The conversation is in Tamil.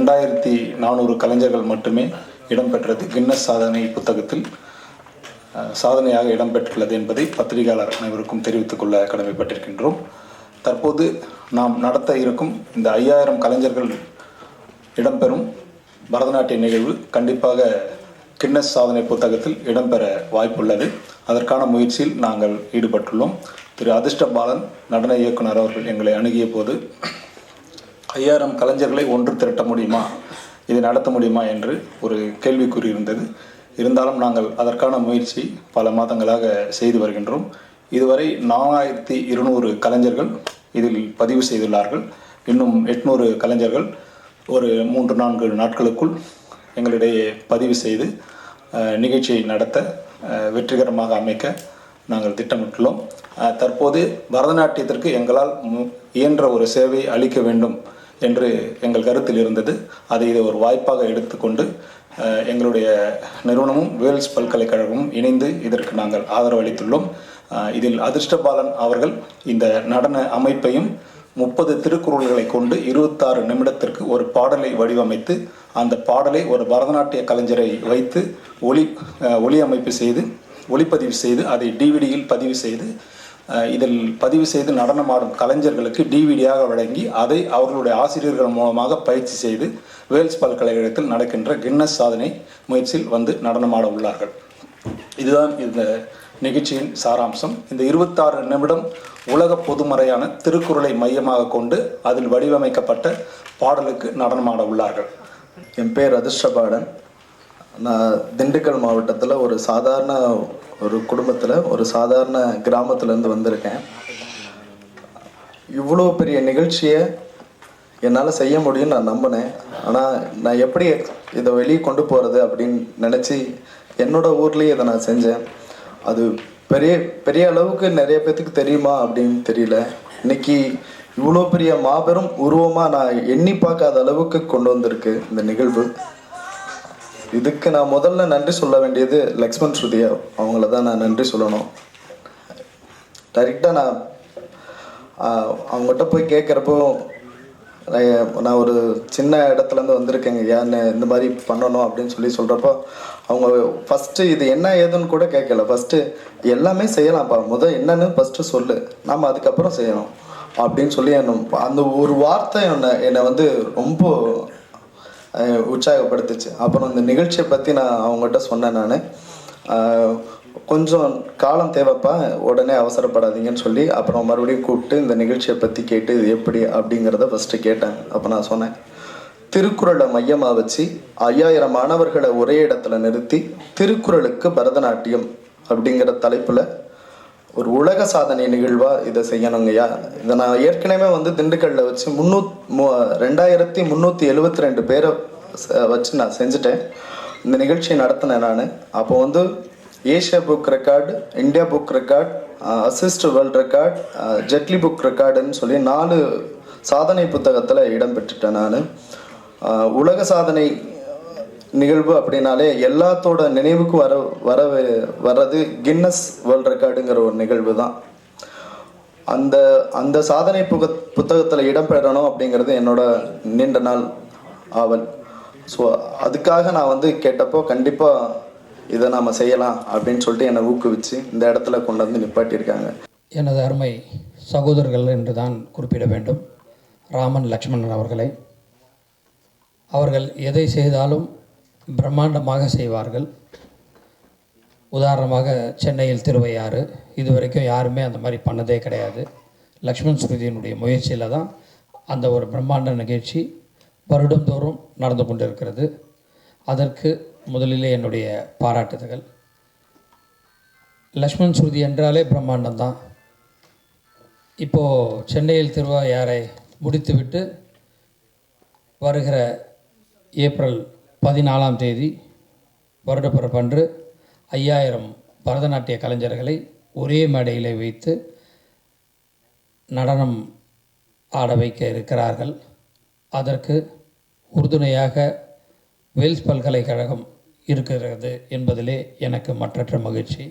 2400 கலைஞர்கள் மட்டுமே இடம்பெற்றது கின்னஸ் சாதனை புத்தகத்தில் சாதனையாக இடம்பெற்றுள்ளது என்பதை பத்திரிகையாளர் அனைவருக்கும் தெரிவித்துக் கொள்ள கடமைப்பட்டிருக்கின்றோம். தற்போது நாம் நடத்த இருக்கும் இந்த 5000 கலைஞர்கள் இடம்பெறும் பரதநாட்டிய நிகழ்வு கண்டிப்பாக கின்னஸ் சாதனை புத்தகத்தில் இடம்பெற வாய்ப்புள்ளது. அதற்கான முயற்சியில் நாங்கள் ஈடுபட்டுள்ளோம். திரு அதிர்ஷ்ட பாலன் நடன இயக்குனர் அவர்கள் எங்களை அணுகிய போது 5000 கலைஞர்களை ஒன்று திரட்ட முடியுமா, இதை நடத்த முடியுமா என்று ஒரு கேள்விக்குறி இருந்தது. இருந்தாலும் நாங்கள் அதற்கான முயற்சி பல மாதங்களாக செய்து வருகின்றோம். இதுவரை 4200 கலைஞர்கள் இதில் பதிவு செய்துள்ளார்கள். இன்னும் 800 கலைஞர்கள் ஒரு 3-4 நாட்களுக்குள் எங்களிடையே பதிவு செய்து நிகழ்ச்சியை நடத்த வெற்றிகரமாக அமைக்க நாங்கள் திட்டமிட்டுள்ளோம். தற்போது பரதநாட்டியத்திற்கு எங்களால் இயன்ற ஒரு சேவை அளிக்க வேண்டும் என்று எங்கள் கருத்தில் இருந்தது. அதை இதை ஒரு வாய்ப்பாக எடுத்துக்கொண்டு எங்களுடைய நிறுவனமும் வேல்ஸ் பல்கலைக்கழகமும் இணைந்து இதற்கு நாங்கள் ஆதரவு அளித்துள்ளோம். இதில் அதிர்ஷ்டபாலன் அவர்கள் இந்த நடன அமைப்பையும் 30 திருக்குறள்களை கொண்டு 26 நிமிடத்திற்கு ஒரு பாடலை வடிவமைத்து அந்த பாடலை ஒரு பரதநாட்டிய கலைஞரை வைத்து ஒளி அமைப்பு செய்து ஒளிப்பதிவு செய்து அதை டிவிடியில் பதிவு செய்து இதில் பதிவு செய்து நடனமாடும் கலைஞர்களுக்கு டிவிடியாக வழங்கி அதை அவர்களுடைய ஆசிரியர்கள் மூலமாக பயிற்சி செய்து வேல்ஸ் பல்கலைக்கழகத்தில் நடக்கின்ற கின்னஸ் சாதனை முயற்சியில் வந்து நடனமாட உள்ளார்கள். இதுதான் இந்த நிகழ்ச்சியின் சாராம்சம். இந்த 26 நிமிடம் உலக பொதுமறையான திருக்குறளை மையமாக கொண்டு அதில் வடிவமைக்கப்பட்ட பாடலுக்கு நடனமாட உள்ளார்கள். என் பேர் அதிர்ஷ்டபாலன். நான் திண்டுக்கல் மாவட்டத்தில் ஒரு குடும்பத்தில் ஒரு சாதாரண கிராமத்துலேருந்து வந்திருக்கேன். இவ்வளோ பெரிய நிகழ்ச்சியை என்னால் செய்ய முடியும்னு நான் நம்பினேன். ஆனால் நான் எப்படி இதை வெளியே கொண்டு போகிறது அப்படின்னு நினச்சி என்னோடய ஊர்லேயே இதை நான் செஞ்சேன். அது பெரிய அளவுக்கு நிறைய பேர்த்துக்கு தெரியுமா அப்படின்னு தெரியல. இன்னைக்கு இவ்வளோ பெரிய மாபெரும் உருவமாக நான் எண்ணி பார்க்காத அளவுக்கு கொண்டு வந்திருக்கு இந்த நிகழ்வு. இதுக்கு நான் முதல்ல நன்றி சொல்ல வேண்டியது லக்ஷ்மண் ஸ்ருதியா, அவங்கள தான் நான் நன்றி சொல்லணும். டைரெக்டாக நான் அவங்ககிட்ட போய் கேட்குறப்போ நான் ஒரு சின்ன இடத்துலேருந்து வந்திருக்கேங்க, ஏன்னு இந்த மாதிரி பண்ணணும் அப்படின்னு சொல்கிறப்போ அவங்க ஃபஸ்ட்டு இது என்ன ஏதுன்னு கூட கேட்கல. ஃபஸ்ட்டு எல்லாமே செய்யலாம்ப்பா, என்னன்னு ஃபஸ்ட்டு சொல்லு, நாம் அதுக்கப்புறம் செய்யணும் அப்படின்னு சொல்லி அந்த ஒரு வார்த்தை என்னை வந்து ரொம்ப உற்சாகப்படுத்துச்சு. அப்புறம் இந்த நிகழ்ச்சியை பற்றி நான் அவங்ககிட்ட சொன்னேன். நான் கொஞ்சம் காலம் தேவைப்பா, உடனே அவசரப்படாதீங்கன்னு சொல்லி அப்புறம் மறுபடியும் கூப்பிட்டு இந்த நிகழ்ச்சியை பற்றி கேட்டு இது எப்படி அப்படிங்கிறத ஃபஸ்ட்டு கேட்டாங்க. அப்போ நான் சொன்னேன், திருக்குறளை மையமாக வச்சு 5000 மாணவர்களை ஒரே இடத்துல நிறுத்தி திருக்குறளுக்கு பரதநாட்டியம் அப்படிங்கிற தலைப்பில் ஒரு உலக சாதனை நிகழ்வாக இதை செய்யணுங்கய்யா. இதை நான் ஏற்கனவே வந்து திண்டுக்கல்லில் வச்சு 2372 பேரை வச்சு நான் செஞ்சுட்டேன். இந்த நிகழ்ச்சியை நடத்தினேன் நான். அப்போ வந்து Asia book record, India book record, assist world record, ஜெட்லி புக் ரெக்கார்டுன்னு சொல்லி 4 சாதனை புத்தகத்தில் இடம்பெற்றுட்டேன் நான். உலக சாதனை நிகழ்வு அப்படின்னாலே எல்லாத்தோட நினைவுக்கு வர்றது கின்னஸ் வேர்ல்ட் ரெக்கார்டுங்கிற ஒரு நிகழ்வு தான். அந்த சாதனை புத்தகத்தில் இடம்பெறணும் அப்படிங்கிறது என்னோட நீண்ட நாள் ஆவல். ஸோ அதுக்காக நான் வந்து கேட்டப்போ கண்டிப்பாக இதை நாம் செய்யலாம் அப்படின்னு சொல்லிட்டு என்னை ஊக்குவிச்சு இந்த இடத்துல கொண்டு வந்து நிப்பாட்டியிருக்காங்க. எனது அருமை சகோதரர்கள் என்று தான் குறிப்பிட வேண்டும். ராமன் லக்ஷ்மணன் அவர்கள் எதை செய்தாலும் பிரம்மாண்டமாக செய்வார்கள். உதாரணமாக சென்னையில் திருவையாறு இதுவரைக்கும் யாருமே அந்த மாதிரி பண்ணதே கிடையாது. லக்ஷ்மண் ஸ்ருதியினுடைய முயற்சியில் தான் அந்த ஒரு பிரம்மாண்ட நிகழ்ச்சி வருடந்தோறும் நடந்து கொண்டிருக்கிறது. அதற்கு முதலிலே என்னுடைய பாராட்டுதல்கள். லக்ஷ்மண் ஸ்ருதி என்றாலே பிரம்மாண்டம் தான். இப்போது சென்னையில் திருவையாறை முடித்துவிட்டு வருகிற ஏப்ரல் 14ஆம் தேதி வருடப்பிறப்பன்று 5000 பரதநாட்டிய கலைஞர்களை ஒரே மேடையில் வைத்து நடனம் ஆட வைக்க இருக்கிறார்கள். அதற்கு உறுதுணையாக வேல்ஸ் பல்கலைக்கழகம் இருக்கிறது என்பதிலே எனக்கு மற்றற்ற மகிழ்ச்சி.